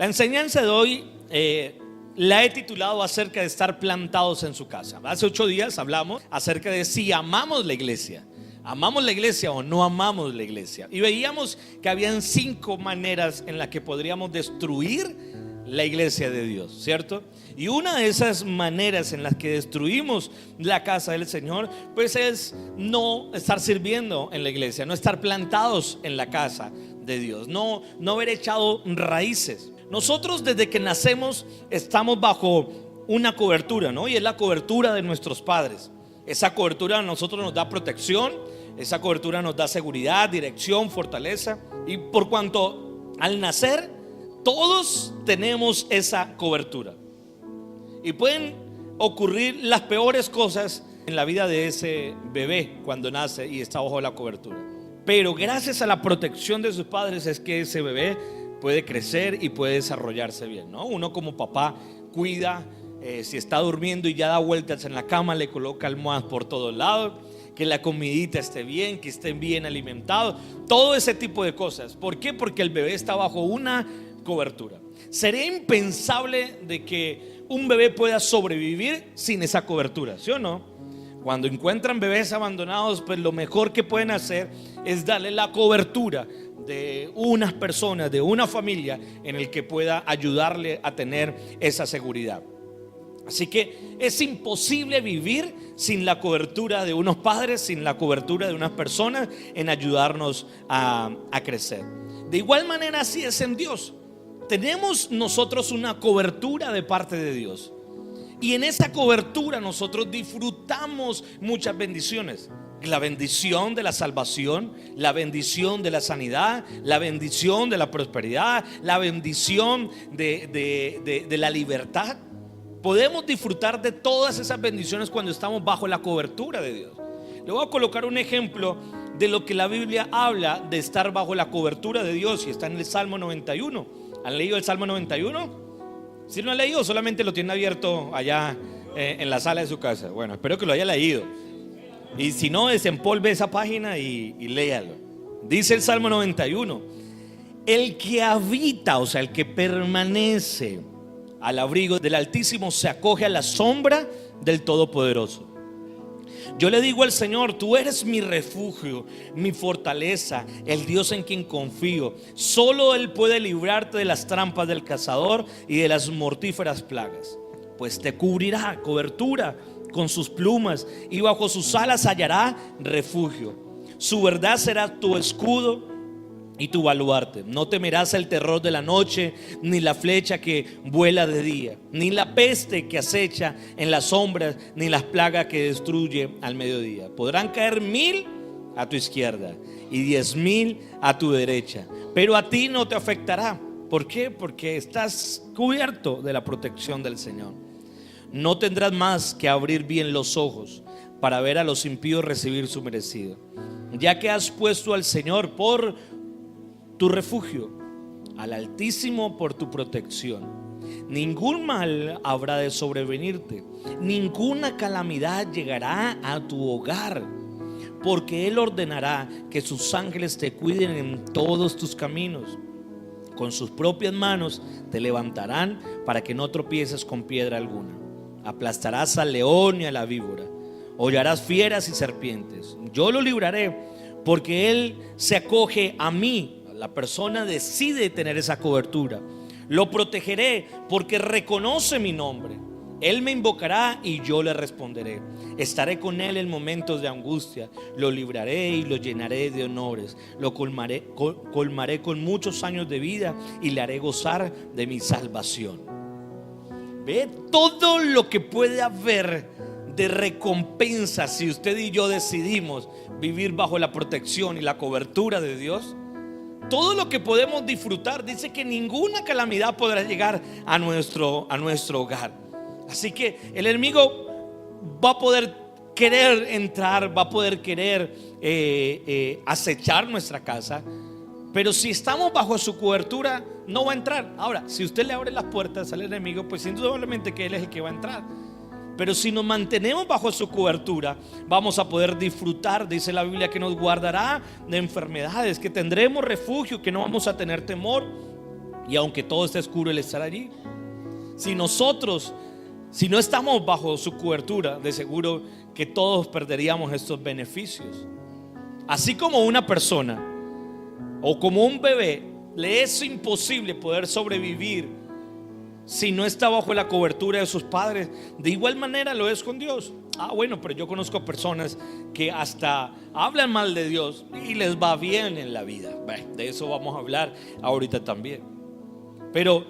La enseñanza de hoy la he titulado acerca de estar plantados en su casa. Hace 8 días hablamos acerca de si amamos la iglesia. ¿Amamos la iglesia o no amamos la iglesia? Y veíamos que habían 5 maneras en las que podríamos destruir la iglesia de Dios, ¿cierto? Y una de esas maneras en las que destruimos la casa del Señor, pues es no estar sirviendo en la iglesia, no estar plantados en la casa de Dios, no haber echado raíces. Nosotros desde que nacemos estamos bajo una cobertura, ¿no? Y es la cobertura de nuestros padres. Esa cobertura a nosotros nos da protección, esa cobertura nos da seguridad, dirección, fortaleza. Y por cuanto al nacer todos tenemos esa cobertura, y pueden ocurrir las peores cosas en la vida de ese bebé cuando nace y está bajo la cobertura. Pero gracias a la protección de sus padres es que ese bebé puede crecer y puede desarrollarse bien, ¿no? Uno como papá cuida, si está durmiendo y ya da vueltas en la cama, le coloca almohadas por todos lados, que la comidita esté bien, que estén bien alimentados, todo ese tipo de cosas. ¿Por qué? Porque el bebé está bajo una cobertura. Sería impensable de que un bebé pueda sobrevivir sin esa cobertura, ¿sí o no? Cuando encuentran bebés abandonados, pues lo mejor que pueden hacer es darle la cobertura de unas personas, de una familia en el que pueda ayudarle a tener esa seguridad. Así que es imposible vivir sin la cobertura de unos padres, sin la cobertura de unas personas en ayudarnos a crecer. De igual manera así es en Dios. Tenemos nosotros una cobertura de parte de Dios, y en esa cobertura nosotros disfrutamos muchas bendiciones. La bendición de la salvación, la bendición de la sanidad, la bendición de la prosperidad, la bendición de la libertad. Podemos disfrutar de todas esas bendiciones cuando estamos bajo la cobertura de Dios. Le voy a colocar un ejemplo de lo que la Biblia habla de estar bajo la cobertura de Dios, y está en el Salmo 91. ¿Han leído el Salmo 91? Si no han leído, solamente lo tienen abierto allá en la sala de su casa. Bueno, espero que lo haya leído. Y si no, desempolve esa página y léalo. Dice el Salmo 91: el que habita, o sea, el que permanece al abrigo del Altísimo, se acoge a la sombra del Todopoderoso. Yo le digo al Señor: tú eres mi refugio, mi fortaleza, el Dios en quien confío. Solo Él puede librarte de las trampas del cazador y de las mortíferas plagas. Pues te cubrirá, cobertura, con sus plumas, y bajo sus alas hallará refugio. Su verdad será tu escudo y tu baluarte. No temerás el terror de la noche, ni la flecha que vuela de día, ni la peste que acecha en las sombras, ni las plagas que destruye al mediodía. Podrán caer 1000 a tu izquierda y 10,000 a tu derecha, pero a ti no te afectará. ¿Por qué? Porque estás cubierto de la protección del Señor. No tendrás más que abrir bien los ojos para ver a los impíos recibir su merecido, ya que has puesto al Señor por tu refugio, al Altísimo por tu protección. Ningún mal habrá de sobrevenirte, ninguna calamidad llegará a tu hogar, porque Él ordenará que sus ángeles te cuiden en todos tus caminos. Con sus propias manos te levantarán para que no tropieces con piedra alguna. Aplastarás al león y a la víbora, hollarás fieras y serpientes. Yo lo libraré, porque Él se acoge a mí. La persona decide tener esa cobertura. Lo protegeré porque reconoce mi nombre. Él me invocará y yo le responderé. Estaré con él en momentos de angustia. Lo libraré y lo llenaré de honores. Lo colmaré con muchos años de vida y le haré gozar de mi salvación. Ve todo lo que puede haber de recompensa si usted y yo decidimos vivir bajo la protección y la cobertura de Dios. Todo lo que podemos disfrutar. Dice que ninguna calamidad podrá llegar a nuestro hogar. Así que el enemigo va a poder querer entrar, va a poder querer acechar nuestra casa, pero si estamos bajo su cobertura no va a entrar. Ahora, si usted le abre las puertas al enemigo, pues indudablemente que él es el que va a entrar. Pero si nos mantenemos bajo su cobertura, vamos a poder disfrutar. Dice la Biblia que nos guardará de enfermedades, que tendremos refugio, que no vamos a tener temor. Y aunque todo esté oscuro, Él estará allí. Si no estamos bajo su cobertura, de seguro que todos perderíamos estos beneficios. Así como una persona o como un bebé le es imposible poder sobrevivir si no está bajo la cobertura de sus padres, de igual manera lo es con Dios. Bueno, pero yo conozco personas que hasta hablan mal de Dios y les va bien en la vida. De eso vamos a hablar ahorita también. Pero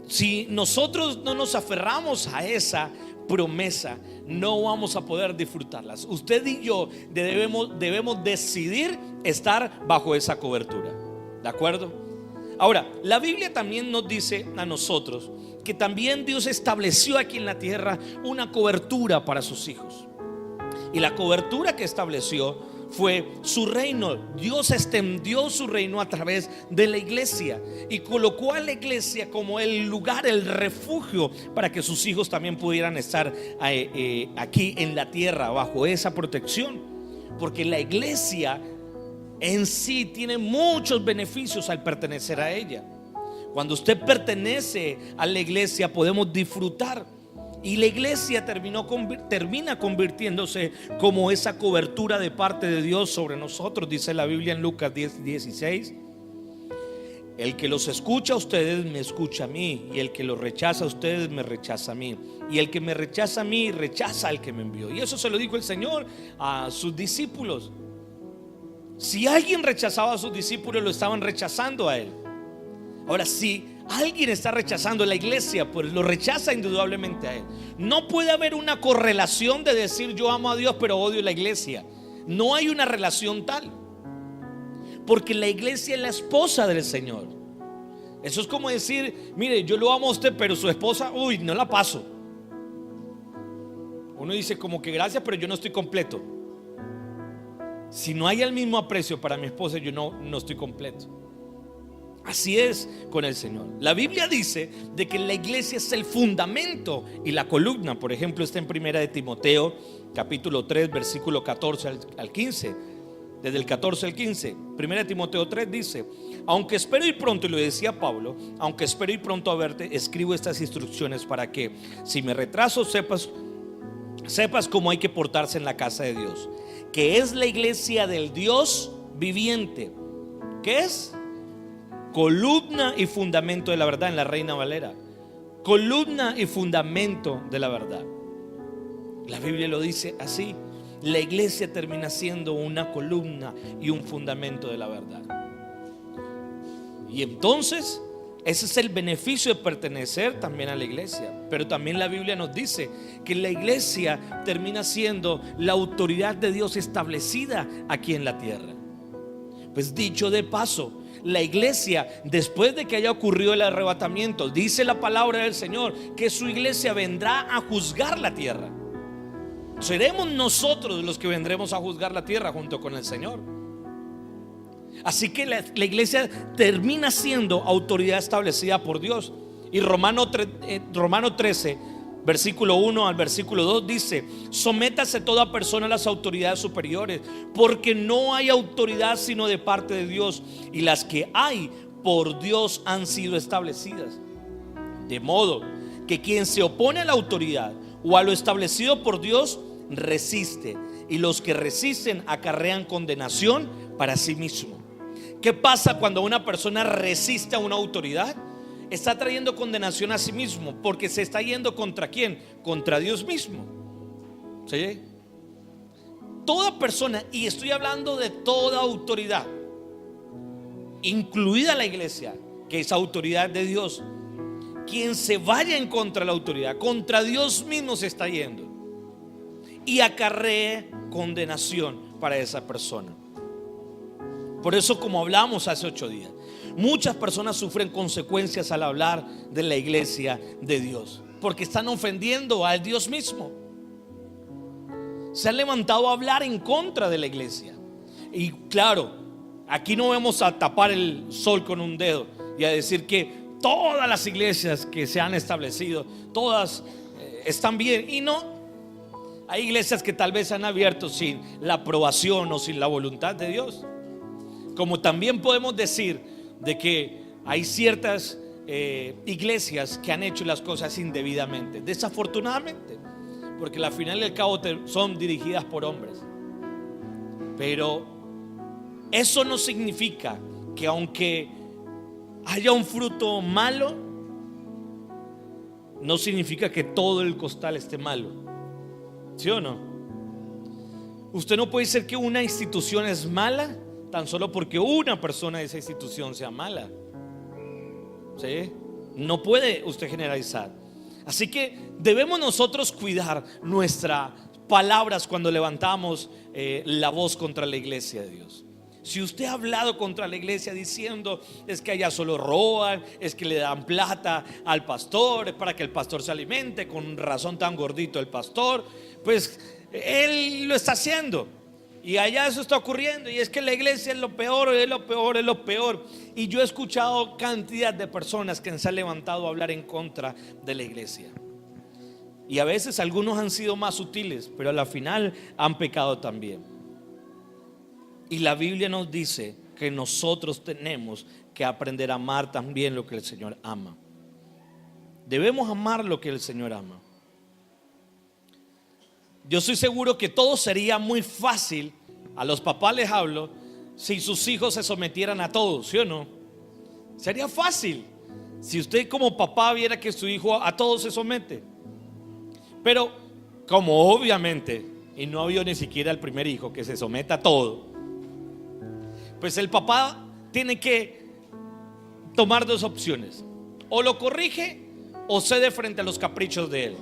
si nosotros no nos aferramos a esa promesa, no vamos a poder disfrutarlas. Usted y yo debemos decidir estar bajo esa cobertura. ¿De acuerdo? Ahora, la Biblia también nos dice a nosotros que también Dios estableció aquí en la tierra una cobertura para sus hijos. Y la cobertura que estableció fue su reino. Dios extendió su reino a través de la iglesia y colocó a la iglesia como el lugar, el refugio, para que sus hijos también pudieran estar aquí en la tierra bajo esa protección. Porque la iglesia en sí tiene muchos beneficios al pertenecer a ella. Cuando usted pertenece a la iglesia podemos disfrutar. Y la iglesia termina convirtiéndose como esa cobertura de parte de Dios sobre nosotros. Dice la Biblia en Lucas 10:16: el que los escucha a ustedes me escucha a mí, y el que los rechaza a ustedes me rechaza a mí, y el que me rechaza a mí rechaza al que me envió. Y eso se lo dijo el Señor a sus discípulos. Si alguien rechazaba a sus discípulos, lo estaban rechazando a Él. Ahora, si alguien está rechazando a la iglesia, pues lo rechaza indudablemente a Él. No puede haber una correlación de decir yo amo a Dios pero odio la iglesia. No hay una relación tal, porque la iglesia es la esposa del Señor. Eso es como decir, mire, yo lo amo a usted pero su esposa, no la paso. Uno dice como que gracias, pero yo no estoy completo. Si no hay el mismo aprecio para mi esposa, yo no estoy completo. Así es con el Señor. La Biblia dice de que la iglesia es el fundamento y la columna. Por ejemplo, está en 1 de Timoteo capítulo 3 versículo 14 al 15. Desde el 14 al 15. 1 de Timoteo 3 dice: aunque espero ir pronto, y lo decía Pablo, aunque espero ir pronto a verte, escribo estas instrucciones para que, si me retraso, sepas cómo hay que portarse en la casa de Dios, que es la iglesia del Dios viviente. ¿Qué es? Columna y fundamento de la verdad, en la Reina Valera. Columna y fundamento de la verdad. La Biblia lo dice así. La iglesia termina siendo una columna y un fundamento de la verdad. Y entonces ese es el beneficio de pertenecer también a la iglesia. Pero también la Biblia nos dice que la iglesia termina siendo la autoridad de Dios establecida aquí en la tierra. Pues dicho de paso, la iglesia, después de que haya ocurrido el arrebatamiento, dice la palabra del Señor que su iglesia vendrá a juzgar la tierra. Seremos nosotros los que vendremos a juzgar la tierra junto con el Señor. Así que la iglesia termina siendo autoridad establecida por Dios. Y Romano 13 versículo 1 al versículo 2 dice: sométase toda persona a las autoridades superiores, porque no hay autoridad sino de parte de Dios, y las que hay por Dios han sido establecidas. De modo que quien se opone a la autoridad o a lo establecido por Dios resiste, y los que resisten acarrean condenación para sí mismo. ¿Qué pasa cuando una persona resiste a una autoridad? Está trayendo condenación a sí mismo, porque se está yendo contra ¿quién? Contra Dios mismo. ¿Sí? Toda persona, y estoy hablando de toda autoridad, incluida la iglesia, que es autoridad de Dios, quien se vaya en contra de la autoridad, contra Dios mismo se está yendo, y acarree condenación para esa persona. Por eso, como hablamos hace 8 días, muchas personas sufren consecuencias al hablar de la iglesia de Dios, porque están ofendiendo al Dios mismo. Se han levantado a hablar en contra de la iglesia. Y claro, aquí no vamos a tapar el sol con un dedo y a decir que todas las iglesias que se han establecido, todas están bien. Y no, hay iglesias que tal vez se han abierto sin la aprobación o sin la voluntad de Dios. Como también podemos decir de que hay ciertas iglesias que han hecho las cosas indebidamente, desafortunadamente, porque al final y al cabo son dirigidas por hombres. Pero eso no significa que aunque haya un fruto malo, no significa que todo el costal esté malo. ¿Sí o no? Usted no puede decir que una institución es mala tan solo porque una persona de esa institución sea mala. ¿Sí? No puede usted generalizar. Así que debemos nosotros cuidar nuestras palabras cuando levantamos la voz contra la iglesia de Dios. Si usted ha hablado contra la iglesia diciendo es que allá solo roban, es que le dan plata al pastor, es para que el pastor se alimente, con razón tan gordito el pastor, pues él lo está haciendo. Y allá eso está ocurriendo, y es que la iglesia es lo peor, es lo peor, es lo peor. Y yo he escuchado cantidad de personas que se han levantado a hablar en contra de la iglesia. Y a veces algunos han sido más sutiles, pero a la final han pecado también. Y la Biblia nos dice que nosotros tenemos que aprender a amar también lo que el Señor ama. Debemos amar lo que el Señor ama. Yo estoy seguro que todo sería muy fácil, a los papás les hablo, si sus hijos se sometieran a todo, ¿sí o no? Sería fácil si usted como papá viera que su hijo a todo se somete. Pero como obviamente, y no ha habido ni siquiera el primer hijo que se someta a todo, pues el papá tiene que tomar dos opciones: o lo corrige o cede frente a los caprichos de él.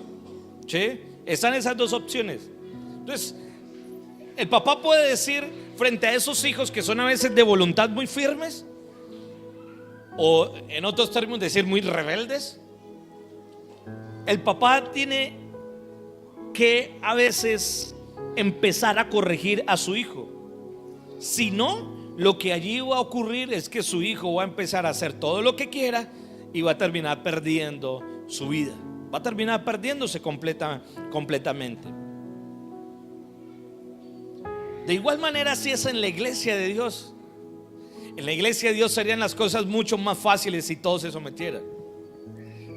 ¿Sí? Están esas dos opciones. Entonces el papá puede decir frente a esos hijos que son a veces de voluntad muy firmes, o en otros términos decir muy rebeldes. El papá tiene que a veces empezar a corregir a su hijo. Si no, lo que allí va a ocurrir es que su hijo va a empezar a hacer todo lo que quiera y va a terminar perdiendo su vida. Va a terminar perdiéndose completamente. De igual manera, si es en la iglesia de Dios, en la iglesia de Dios serían las cosas mucho más fáciles si todos se sometieran.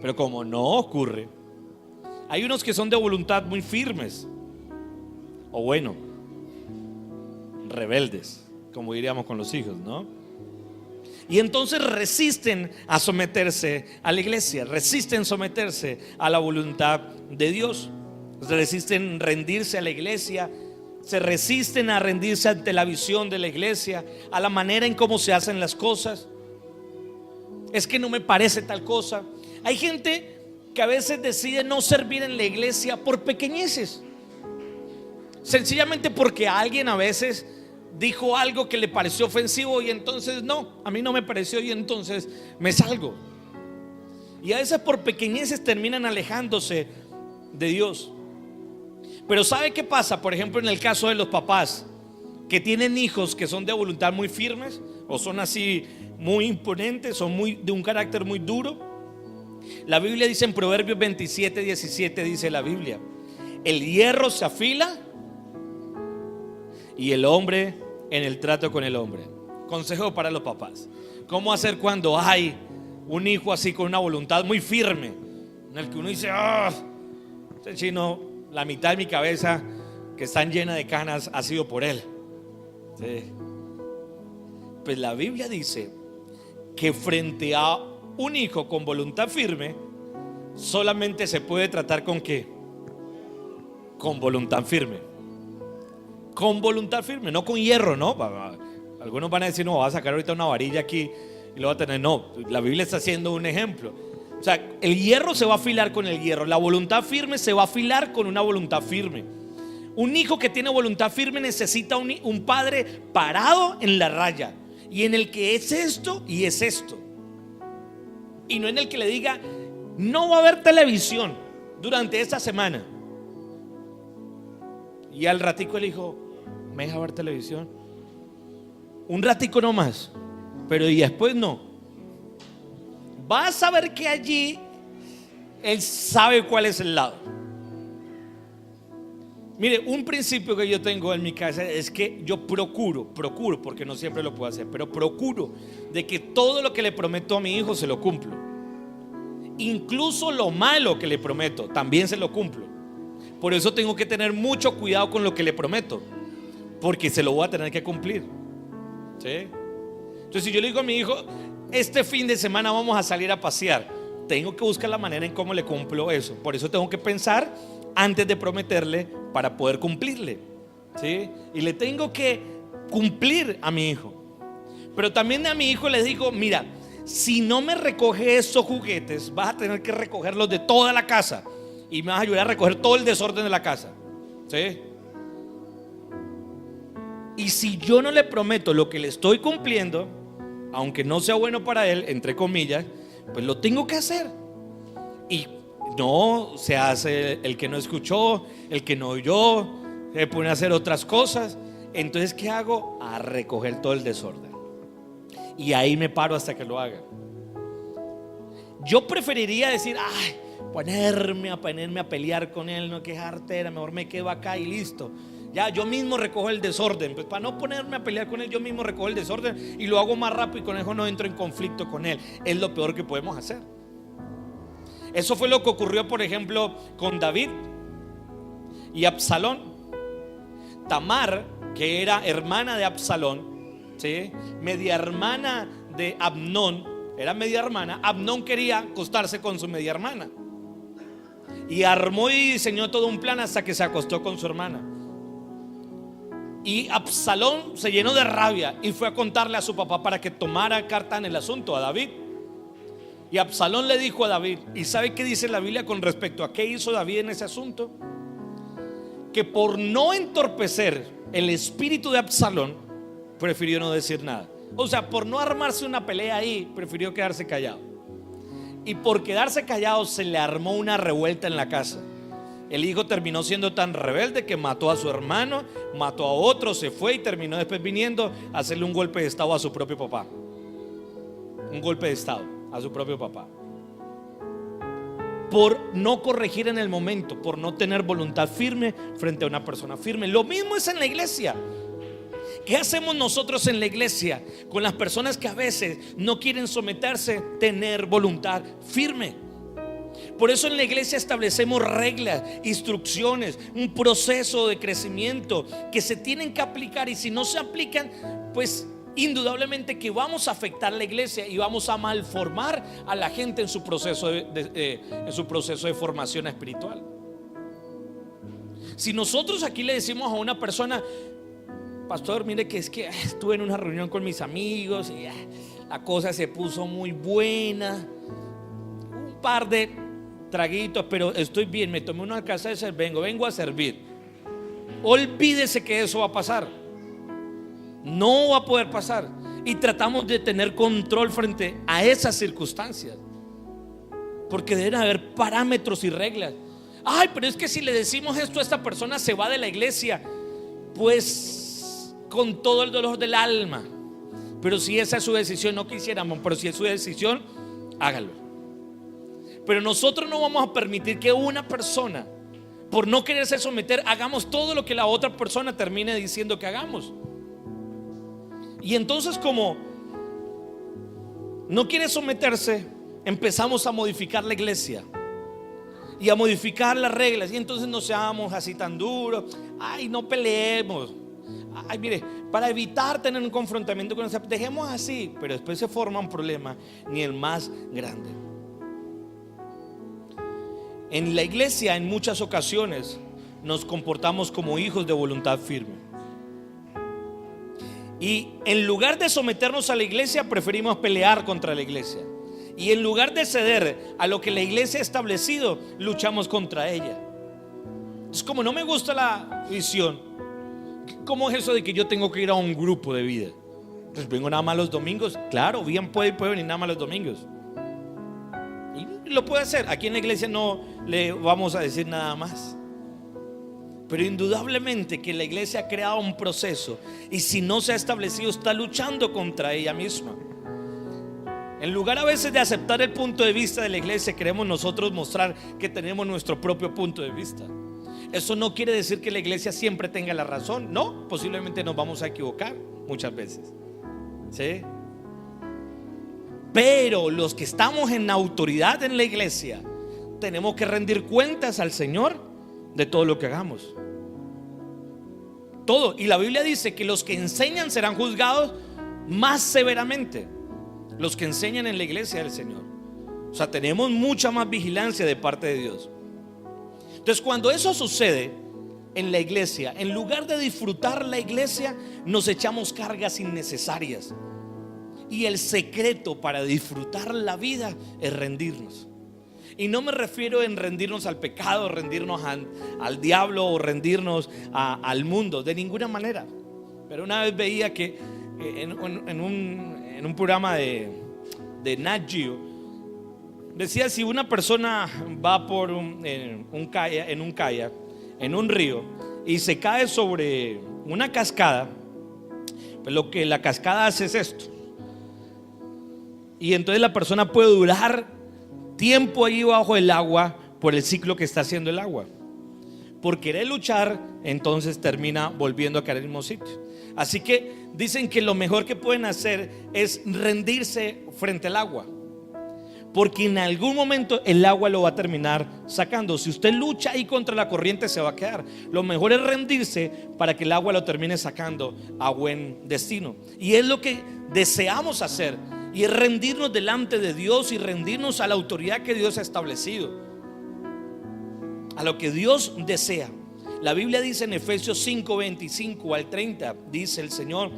Pero como no ocurre, hay unos que son de voluntad muy firmes, o bueno, rebeldes, como diríamos con los hijos, ¿no? Y entonces resisten a someterse a la iglesia, resisten someterse a la voluntad de Dios, resisten rendirse a la iglesia, se resisten a rendirse ante la visión de la iglesia, a la manera en cómo se hacen las cosas. Es que no me parece tal cosa. Hay gente que a veces decide no servir en la iglesia por pequeñeces, sencillamente porque alguien a veces dijo algo que le pareció ofensivo y entonces no, a mí no me pareció y entonces me salgo. Y a veces por pequeñeces terminan alejándose de Dios. Pero ¿sabe qué pasa? Por ejemplo, en el caso de los papás que tienen hijos que son de voluntad muy firmes, o son así muy imponentes, son de un carácter muy duro. La Biblia dice en Proverbios 27:17, dice la Biblia: el hierro se afila y el hombre en el trato con el hombre. Consejo para los papás: ¿cómo hacer cuando hay un hijo así con una voluntad muy firme, en el que uno dice, este chino, la mitad de mi cabeza que están llena de canas ha sido por él? Sí. Pues la Biblia dice que frente a un hijo con voluntad firme solamente se puede tratar ¿con qué? Con voluntad firme. Con voluntad firme, no con hierro, ¿no? Algunos van a decir, no, va a sacar ahorita una varilla aquí y lo va a tener. No, la Biblia está haciendo un ejemplo. O sea, el hierro se va a afilar con el hierro, la voluntad firme se va a afilar con una voluntad firme. Un hijo que tiene voluntad firme necesita un padre parado en la raya, y en el que es esto y es esto, y no en el que le diga, no va a haber televisión durante esta semana, y al ratico el hijo, ¿me deja ver televisión? Un ratico nomás, pero y después no. Vas a ver que allí él sabe cuál es el lado. Mire, un principio que yo tengo en mi casa es que yo procuro, porque no siempre lo puedo hacer, pero procuro de que todo lo que le prometo a mi hijo se lo cumplo. Incluso lo malo que le prometo, también se lo cumplo. Por eso tengo que tener mucho cuidado con lo que le prometo, porque se lo voy a tener que cumplir. ¿Sí? Entonces, si yo le digo a mi hijo, este fin de semana vamos a salir a pasear, tengo que buscar la manera en cómo le cumplo eso. Por eso tengo que pensar antes de prometerle para poder cumplirle. ¿Sí? Y le tengo que cumplir a mi hijo. Pero también a mi hijo le digo, mira, si no me recoge esos juguetes, vas a tener que recogerlos de toda la casa y me vas a ayudar a recoger todo el desorden de la casa. ¿Sí? Y si yo no le prometo lo que le estoy cumpliendo, aunque no sea bueno para él, entre comillas, pues lo tengo que hacer. Y no se hace el que no escuchó, el que no oyó, se pone a hacer otras cosas. Entonces, ¿qué hago? A recoger todo el desorden. Y ahí me paro hasta que lo haga. Yo preferiría decir, ay, ponerme a pelear con él, no quejarte, mejor me quedo acá y listo. Ya yo mismo recojo el desorden. Pues para no ponerme a pelear con él, yo mismo recojo el desorden y lo hago más rápido, y con eso no entro en conflicto con él. Es lo peor que podemos hacer. Eso fue lo que ocurrió, por ejemplo, con David y Absalón. Tamar, que era hermana de Absalón, ¿sí? Media hermana de Amnón, era media hermana. Amnón quería acostarse con su media hermana y armó y diseñó todo un plan hasta que se acostó con su hermana. Y Absalón se llenó de rabia y fue a contarle a su papá para que tomara carta en el asunto a David. Y Absalón le dijo a David, ¿y sabe qué dice la Biblia con respecto a qué hizo David en ese asunto? Que por no entorpecer el espíritu de Absalón, prefirió no decir nada. O sea, por no armarse una pelea ahí, prefirió quedarse callado. Y por quedarse callado se le armó una revuelta en la casa. El hijo terminó siendo tan rebelde que mató a su hermano, mató a otro, se fue y terminó después viniendo a hacerle un golpe de estado a su propio papá. Un golpe de estado a su propio papá. Por no corregir en el momento, por no tener voluntad firme frente a una persona firme. Lo mismo es en la iglesia. ¿Qué hacemos nosotros en la iglesia con las personas que a veces no quieren someterse? Tener voluntad firme. Por eso en la iglesia establecemos reglas, instrucciones, un proceso de crecimiento que se tienen que aplicar, y si no se aplican, pues indudablemente que vamos a afectar la iglesia y vamos a malformar a la gente en su proceso en su proceso de formación espiritual. Si nosotros aquí le decimos a una persona, pastor, mire que es que estuve en una reunión con mis amigos y la cosa se puso muy buena, un par de traguitos, pero estoy bien, me tomé una casa de cerveza, vengo a servir. Olvídese que eso va a pasar. No va a poder pasar. Y tratamos de tener control frente a esas circunstancias, porque deben haber parámetros y reglas. Ay, pero es que si le decimos esto a esta persona se va de la iglesia. Pues con todo el dolor del alma. Pero si esa es su decisión, no quisiéramos, pero si es su decisión, hágalo. Pero nosotros no vamos a permitir que una persona, por no quererse someter, hagamos todo lo que la otra persona termine diciendo que hagamos. Y entonces, como no quiere someterse, empezamos a modificar la iglesia y a modificar las reglas. Y entonces no seamos así tan duros. Ay, no peleemos. Ay, mire, para evitar tener un confrontamiento con esa, dejemos así. Pero después se forma un problema, ni el más grande. En la iglesia, en muchas ocasiones, nos comportamos como hijos de voluntad firme. Y en lugar de someternos a la iglesia, preferimos pelear contra la iglesia. Y en lugar de ceder a lo que la iglesia ha establecido, luchamos contra ella. Es como no me gusta la visión. ¿Cómo es eso de que yo tengo que ir a un grupo de vida? Pues vengo nada más los domingos. Claro, bien puede venir nada más los domingos. Y lo puede hacer. Aquí en la iglesia no le vamos a decir nada más. Pero indudablemente que la iglesia ha creado un proceso, y si no se ha establecido, está luchando contra ella misma. En lugar a veces de aceptar el punto de vista de la iglesia, queremos nosotros mostrar que tenemos nuestro propio punto de vista. Eso no quiere decir que la iglesia siempre tenga la razón. No, posiblemente nos vamos a equivocar muchas veces, ¿sí? Pero los que estamos en autoridad en la iglesia tenemos que rendir cuentas al Señor de todo lo que hagamos. Todo. Y la Biblia dice que los que enseñan serán juzgados más severamente. Los que enseñan en la iglesia del Señor. O sea, tenemos mucha más vigilancia de parte de Dios. Entonces, cuando eso sucede en la iglesia, en lugar de disfrutar la iglesia, nos echamos cargas innecesarias. Y el secreto para disfrutar la vida es rendirnos. Y no me refiero en rendirnos al pecado, rendirnos al diablo o rendirnos al mundo, de ninguna manera. Pero una vez veía que en un programa de Nat Geo, decía: si una persona va por en un kayak, en un río, y se cae sobre una cascada, pues lo que la cascada hace es esto. Y entonces la persona puede durar tiempo ahí bajo el agua por el ciclo que está haciendo el agua. Por querer luchar, entonces termina volviendo a caer en el mismo sitio. Así que dicen que lo mejor que pueden hacer es rendirse frente al agua, porque en algún momento el agua lo va a terminar sacando. Si usted lucha ahí contra la corriente, se va a quedar. Lo mejor es rendirse para que el agua lo termine sacando a buen destino. Y es lo que deseamos hacer. Y es rendirnos delante de Dios y rendirnos a la autoridad que Dios ha establecido, a lo que Dios desea. La Biblia dice en Efesios 5, 25 al 30, dice el Señor: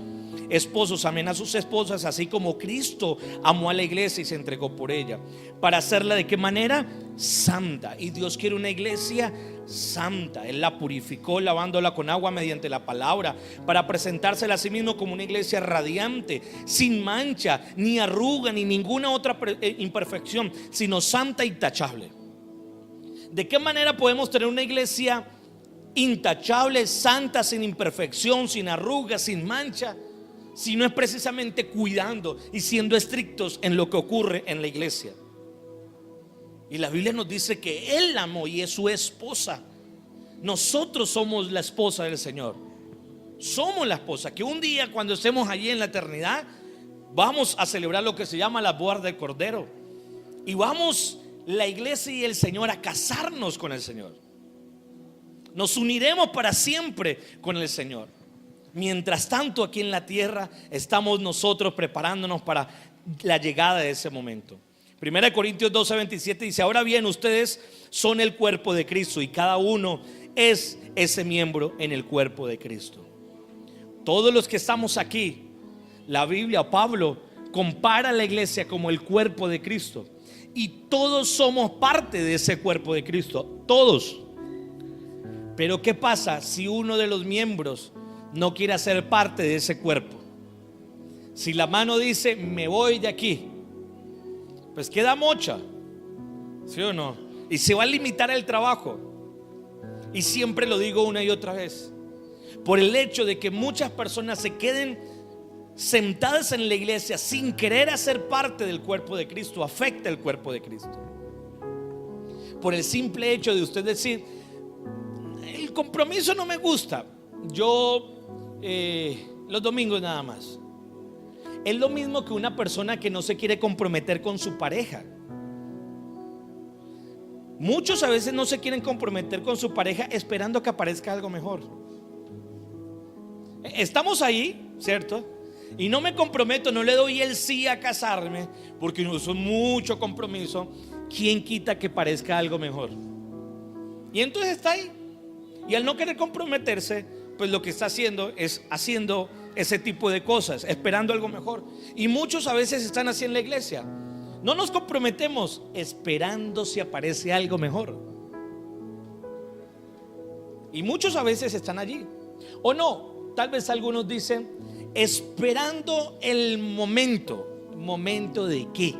esposos, amen a sus esposas, así como Cristo amó a la iglesia y se entregó por ella, para hacerla ¿de qué manera? Santa. Y Dios quiere una iglesia santa. Él la purificó lavándola con agua mediante la palabra, para presentársela a sí mismo como una iglesia radiante, sin mancha, ni arruga, ni ninguna otra imperfección, sino santa y intachable. ¿De qué manera podemos tener una iglesia intachable, santa, sin imperfección, sin arrugas, sin mancha? Si no es precisamente cuidando y siendo estrictos en lo que ocurre en la iglesia. Y la Biblia nos dice que Él la amó y es su esposa. Nosotros somos la esposa del Señor. Somos la esposa que un día, cuando estemos allí en la eternidad, vamos a celebrar lo que se llama la boda del Cordero. Y vamos, la iglesia y el Señor, a casarnos con el Señor. Nos uniremos para siempre con el Señor. Mientras tanto, aquí en la tierra estamos nosotros preparándonos para la llegada de ese momento. 1 Corintios 12, 27 dice: ahora bien, ustedes son el cuerpo de Cristo y cada uno es ese miembro en el cuerpo de Cristo. Todos los que estamos aquí, la Biblia, Pablo compara a la iglesia como el cuerpo de Cristo, y todos somos parte de ese cuerpo de Cristo, todos. Pero ¿qué pasa si uno de los miembros no quiere ser parte de ese cuerpo? Si la mano dice: me voy de aquí, pues queda mocha, ¿sí o no? Y se va a limitar el trabajo. Y siempre lo digo una y otra vez, por el hecho de que muchas personas se queden sentadas en la iglesia sin querer hacer parte del cuerpo de Cristo, afecta el cuerpo de Cristo. Por el simple hecho de usted decir: el compromiso no me gusta, yo los domingos nada más. Es lo mismo que una persona que no se quiere comprometer con su pareja. Muchos a veces no se quieren comprometer con su pareja esperando que aparezca algo mejor. Estamos ahí, ¿cierto? Y no me comprometo, no le doy el sí a casarme, porque no es mucho compromiso. ¿Quién quita que parezca algo mejor? Y entonces está ahí. Y al no querer comprometerse, pues lo que está haciendo es haciendo ese tipo de cosas, esperando algo mejor. Y muchos a veces están así en la iglesia. No nos comprometemos esperando si aparece algo mejor. Y muchos a veces están allí. O no, tal vez algunos dicen: esperando el momento. ¿Momento de qué?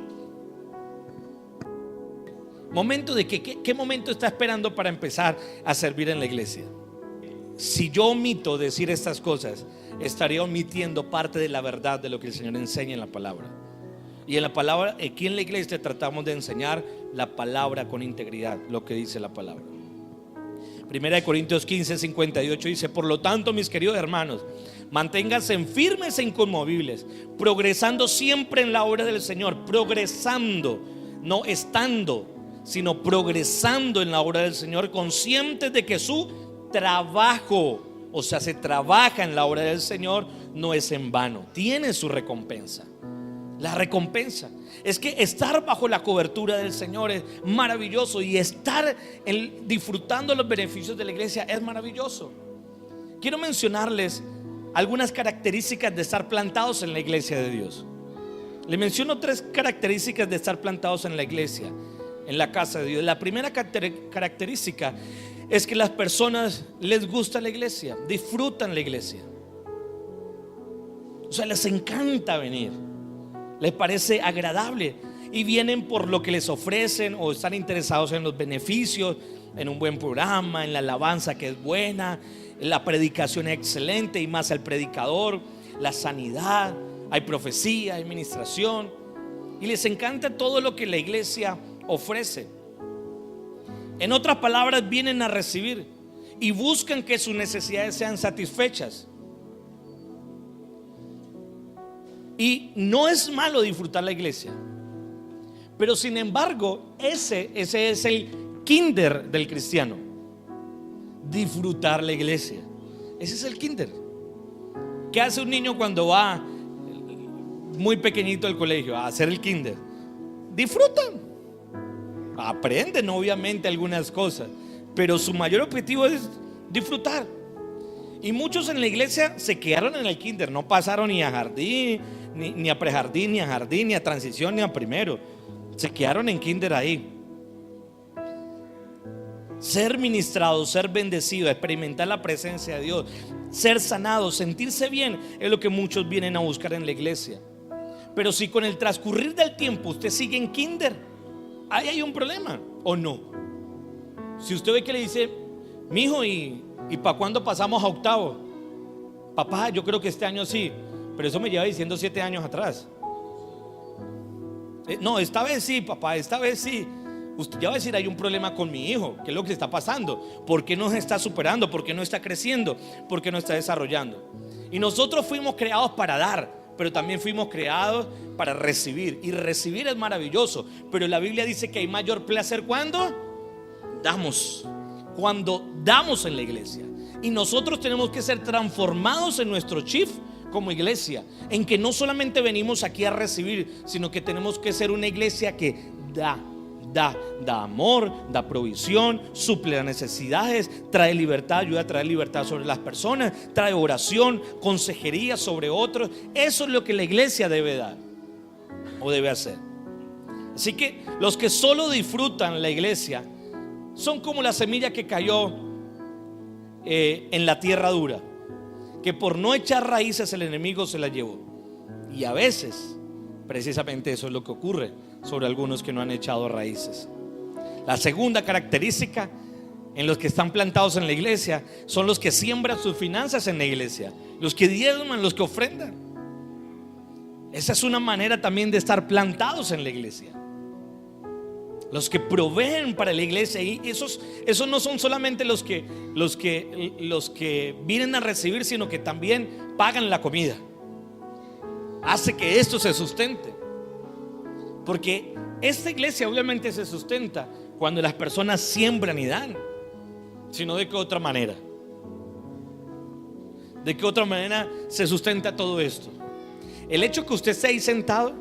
¿Momento de qué? ¿Qué momento está esperando para empezar a servir en la iglesia? Si yo omito decir estas cosas, estaría omitiendo parte de la verdad de lo que el Señor enseña en la palabra. Y en la palabra, aquí en la iglesia tratamos de enseñar la palabra con integridad, lo que dice la palabra. Primera de Corintios 15:58 dice: por lo tanto, mis queridos hermanos, manténganse firmes e inconmovibles, progresando siempre en la obra del Señor. Progresando, no estando, sino progresando en la obra del Señor, conscientes de que su trabajo, o sea, se trabaja en la obra del Señor, no es en vano, tiene su recompensa. La recompensa es que estar bajo la cobertura del Señor es maravilloso, y estar disfrutando los beneficios de la iglesia es maravilloso. Quiero mencionarles algunas características de estar plantados en la iglesia de Dios. Le menciono 3 características de estar plantados en la iglesia, en la casa de Dios. La primera característica es que las personas les gusta la iglesia, disfrutan la iglesia. O sea, les encanta venir, les parece agradable, y vienen por lo que les ofrecen, o están interesados en los beneficios, en un buen programa, en la alabanza que es buena, la predicación es excelente y más el predicador, la sanidad, hay profecía, hay ministración, y les encanta todo lo que la iglesia ofrece. En otras palabras, vienen a recibir y buscan que sus necesidades sean satisfechas. Y no es malo disfrutar la iglesia, pero sin embargo, ese es el kinder del cristiano: disfrutar la iglesia. Ese es el kinder. ¿Qué hace un niño cuando va muy pequeñito al colegio a hacer el kinder? Disfrutan, aprenden obviamente algunas cosas, pero su mayor objetivo es disfrutar. Y muchos en la iglesia se quedaron en el kinder, no pasaron ni a jardín, ni a prejardín, ni a jardín, ni a transición, ni a primero. Se quedaron en kinder ahí. Ser ministrado, ser bendecido, experimentar la presencia de Dios, ser sanado, sentirse bien, es lo que muchos vienen a buscar en la iglesia. Pero si con el transcurrir del tiempo usted sigue en kinder, ahí hay un problema, ¿o no? Si usted ve que le dice: mijo, ¿y para cuándo pasamos a octavo? Papá, yo creo que este año sí, pero eso me lleva diciendo 7 años atrás. No, esta vez sí, papá, esta vez sí. Usted ya va a decir: hay un problema con mi hijo. ¿Qué es lo que está pasando? ¿Por qué no se está superando? ¿Por qué no está creciendo? ¿Por qué no está desarrollando? Y nosotros fuimos creados para dar, pero también fuimos creados para recibir. Y recibir es maravilloso, pero la Biblia dice que hay mayor placer cuando damos. Cuando damos en la iglesia. Y nosotros tenemos que ser transformados en nuestro chip como iglesia, en que no solamente venimos aquí a recibir, sino que tenemos que ser una iglesia que da amor, da provisión, suple las necesidades, trae libertad, ayuda a traer libertad sobre las personas, trae oración, consejería sobre otros. Eso es lo que la iglesia debe dar o debe hacer. Así que los que solo disfrutan la iglesia son como la semilla que cayó en la tierra dura, que por no echar raíces el enemigo se la llevó. Y a veces precisamente eso es lo que ocurre sobre algunos que no han echado raíces. La segunda característica en los que están plantados en la iglesia son los que siembran sus finanzas en la iglesia, los que diezman, los que ofrendan. Esa es una manera también de estar plantados en la iglesia. Los que proveen para la iglesia, y esos no son solamente los que vienen a recibir, sino que también pagan la comida. Hace que esto se sustente, porque esta iglesia obviamente se sustenta cuando las personas siembran y dan. Sino de qué otra manera. ¿De qué otra manera se sustenta todo esto? El hecho que usted esté ahí sentado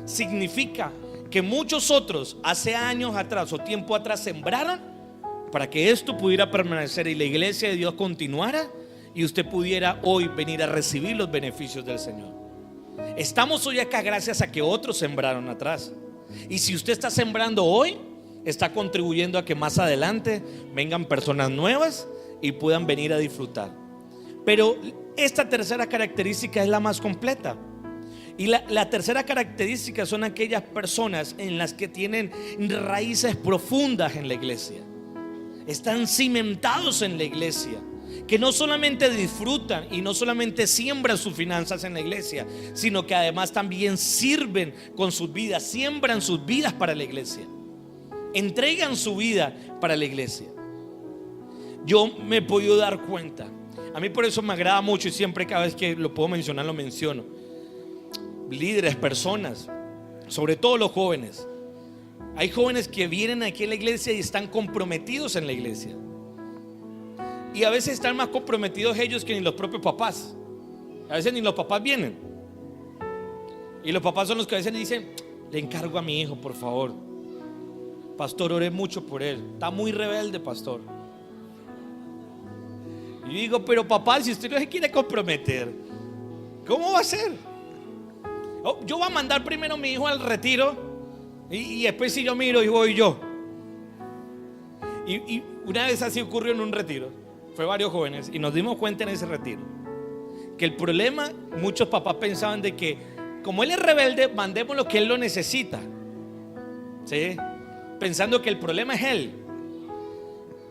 significa que muchos otros hace años atrás o tiempo atrás sembraron para que esto pudiera permanecer y la iglesia de Dios continuara, y usted pudiera hoy venir a recibir los beneficios del Señor. Estamos hoy acá gracias a que otros sembraron atrás, y si usted está sembrando hoy, está contribuyendo a que más adelante vengan personas nuevas y puedan venir a disfrutar. Pero esta tercera característica es la más completa. Y la tercera característica son aquellas personas en las que tienen raíces profundas en la iglesia, están cimentados en la iglesia, que no solamente disfrutan y no solamente siembran sus finanzas en la iglesia, sino que además también sirven con sus vidas, siembran sus vidas para la iglesia, entregan su vida para la iglesia. yo me he podido dar cuenta. A mí por eso me agrada mucho y siempre cada vez que lo puedo mencionar lo menciono. Líderes, personas, sobre todo los jóvenes. Hay jóvenes que vienen aquí a la iglesia y están comprometidos en la iglesia. Y a veces están más comprometidos ellos que ni los propios papás. A veces ni los papás vienen. Y los papás son los que a veces dicen: le encargo a mi hijo, por favor, pastor, ore mucho por él, está muy rebelde, pastor. Y digo: pero papá, si usted no se quiere comprometer, ¿cómo va a ser? Yo voy a mandar primero a mi hijo al retiro y después si yo miro y voy yo. Y una vez así ocurrió en un retiro. Fue varios jóvenes y nos dimos cuenta en ese retiro que el problema, muchos papás pensaban de que como él es rebelde, mandemos lo que él lo necesita, ¿sí? Pensando que el problema es él.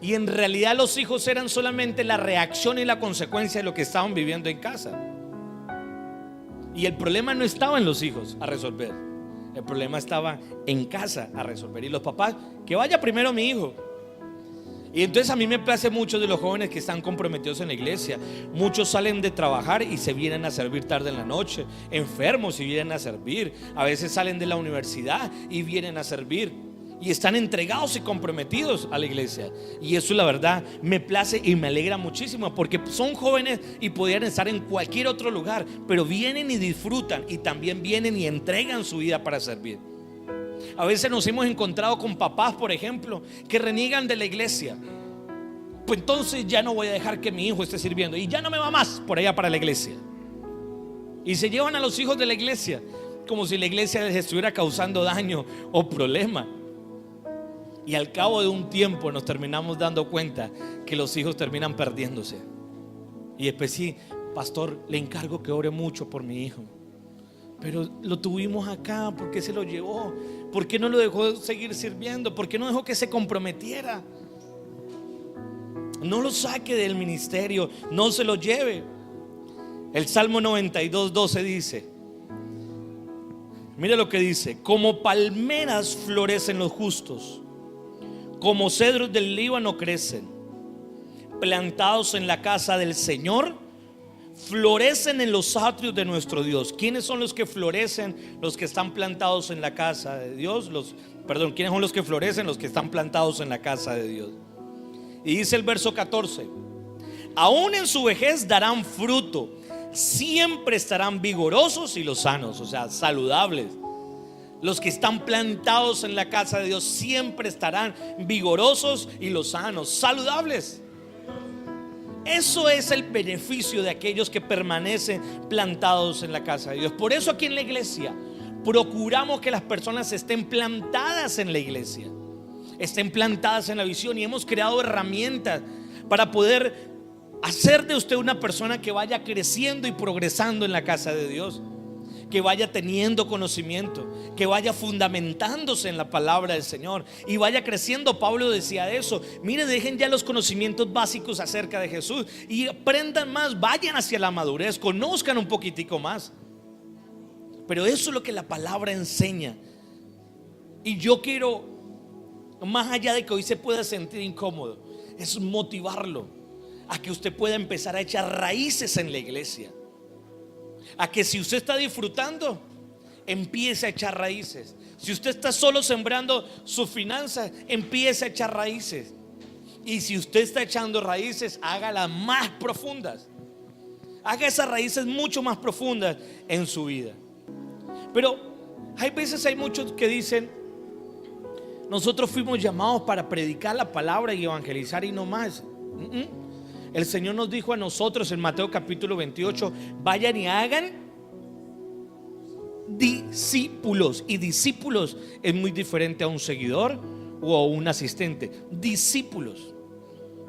Y en realidad los hijos eran solamente la reacción y la consecuencia de lo que estaban viviendo en casa. Y el problema no estaba en los hijos a resolver, el problema estaba en casa a resolver. Y los papás: que vaya primero mi hijo. Y entonces a mí me place mucho de los jóvenes que están comprometidos en la iglesia. Muchos salen de trabajar y se vienen a servir tarde en la noche, enfermos y vienen a servir. A veces salen de la universidad y vienen a servir. Y están entregados y comprometidos a la iglesia. Y eso, la verdad, me place y me alegra muchísimo, porque son jóvenes y podrían estar en cualquier otro lugar, pero vienen y disfrutan, y también vienen y entregan su vida para servir. A veces nos hemos encontrado con papás, por ejemplo, que reniegan de la iglesia. Pues entonces ya no voy a dejar que mi hijo esté sirviendo, y ya no me va más por allá para la iglesia. Y se llevan a los hijos de la iglesia como si la iglesia les estuviera causando daño o problema. Y al cabo de un tiempo nos terminamos dando cuenta que los hijos terminan perdiéndose. Y después: sí, pastor, le encargo que ore mucho por mi hijo. Pero lo tuvimos acá, ¿por qué se lo llevó? ¿Por qué no lo dejó seguir sirviendo? ¿Por qué no dejó que se comprometiera? No lo saque del ministerio, no se lo lleve. El Salmo 92:12 dice, mira lo que dice: como palmeras florecen los justos, como cedros del Líbano crecen, plantados en la casa del Señor, florecen en los atrios de nuestro Dios. ¿Quiénes son los que florecen? Los que están plantados en la casa de Dios. ¿Quiénes son los que florecen? Los que están plantados en la casa de Dios. Y dice el verso 14: aún en su vejez darán fruto, siempre estarán vigorosos y los sanos, o sea, saludables. Los que están plantados en la casa de Dios siempre estarán vigorosos y los sanos, saludables. Eso es el beneficio de aquellos que permanecen plantados en la casa de Dios. Por eso aquí en la iglesia procuramos que las personas estén plantadas en la iglesia, estén plantadas en la visión, y hemos creado herramientas para poder hacer de usted una persona que vaya creciendo y progresando en la casa de Dios, que vaya teniendo conocimiento, que vaya fundamentándose en la palabra del Señor y vaya creciendo. Pablo decía eso: mire, dejen ya los conocimientos básicos acerca de Jesús y aprendan más, vayan hacia la madurez, conozcan un poquitico más. Pero eso es lo que la palabra enseña. Y yo quiero, más allá de que hoy se pueda sentir incómodo, es motivarlo a que usted pueda empezar a echar raíces en la iglesia, a que si usted está disfrutando, empiece a echar raíces. Si usted está solo sembrando sus finanzas, empiece a echar raíces. Y si usted está echando raíces, hágalas más profundas. Haga esas raíces mucho más profundas en su vida. Pero hay veces, hay muchos que dicen: nosotros fuimos llamados para predicar la palabra y evangelizar y no más. El Señor nos dijo a nosotros en Mateo capítulo 28: vayan y hagan discípulos. Y discípulos es muy diferente a un seguidor o a un asistente. Discípulos.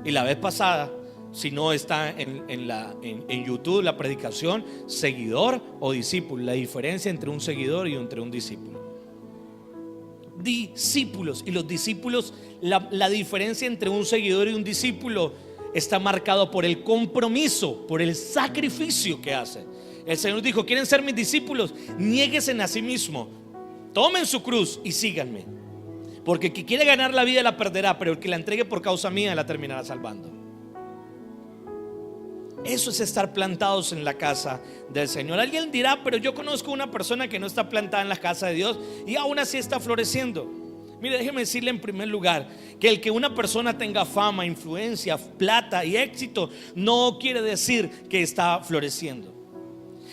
Y la vez pasada, si no está en YouTube la predicación, seguidor o discípulo, la diferencia entre un seguidor y entre un discípulo. Discípulos. Y los discípulos, la diferencia entre un seguidor y un discípulo está marcado por el compromiso, por el sacrificio que hace. El Señor dijo: ¿quieren ser mis discípulos? Niéguense a sí mismo, tomen su cruz y síganme. Porque el que quiere ganar la vida la perderá, pero el que la entregue por causa mía la terminará salvando. Eso es estar plantados en la casa del Señor. Alguien dirá, pero yo conozco una persona que no está plantada en la casa de Dios y aún así está floreciendo. Mire, déjeme decirle en primer lugar que el que una persona tenga fama, influencia, plata y éxito no quiere decir que está floreciendo.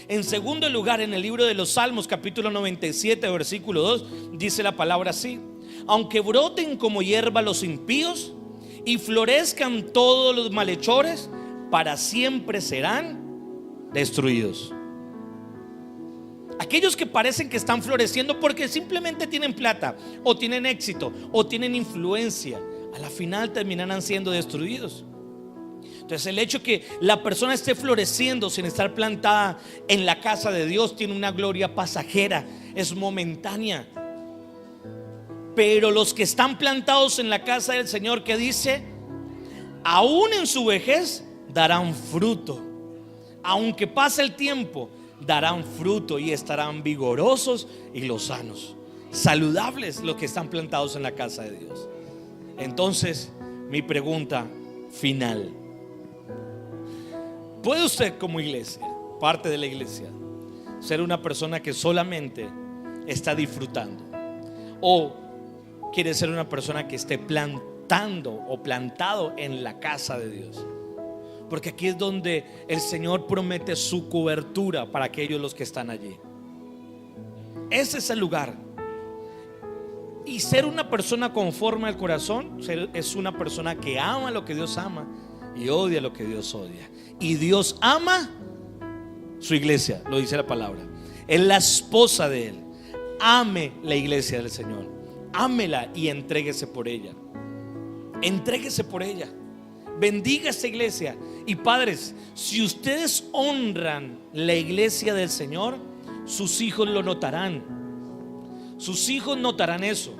En segundo lugar, en el libro de los Salmos, capítulo 97, versículo 2, dice la palabra así: aunque broten como hierba los impíos y florezcan todos los malhechores, para siempre serán destruidos. Aquellos que parecen que están floreciendo porque simplemente tienen plata, o tienen éxito, o tienen influencia, a la final terminarán siendo destruidos. Entonces el hecho que la persona esté floreciendo sin estar plantada en la casa de Dios tiene una gloria pasajera, es momentánea. Pero los que están plantados en la casa del Señor, que dice, aún en su vejez darán fruto. Aunque pase el tiempo, darán fruto y estarán vigorosos y lozanos, saludables los que están plantados en la casa de Dios. Entonces, mi pregunta final: ¿puede usted como iglesia, parte de la iglesia, ser una persona que solamente está disfrutando? ¿O quiere ser una persona que esté plantando o plantado en la casa de Dios? Porque aquí es donde el Señor promete su cobertura para aquellos los que están allí. Ese es el lugar. Y ser una persona conforme al corazón es una persona que ama lo que Dios ama y odia lo que Dios odia. Y Dios ama su iglesia, lo dice la palabra. Es la esposa de Él. Ame la iglesia del Señor. Ámela y entréguese por ella. Entréguese por ella. Bendiga esta iglesia. Y padres, si ustedes honran la iglesia del Señor, sus hijos lo notarán. Sus hijos notarán eso.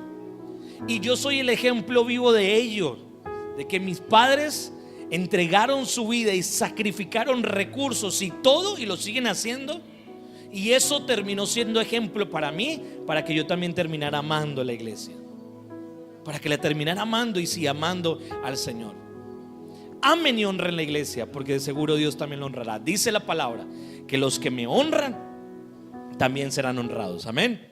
Y yo soy el ejemplo vivo de ello, de que mis padres entregaron su vida y sacrificaron recursos y todo, y lo siguen haciendo. Y eso terminó siendo ejemplo para mí, para que yo también terminara amando a la iglesia, para que la terminara amando y siga amando al Señor. Amen y honren la iglesia, porque de seguro Dios también lo honrará. Dice la palabra que los que me honran también serán honrados. Amén.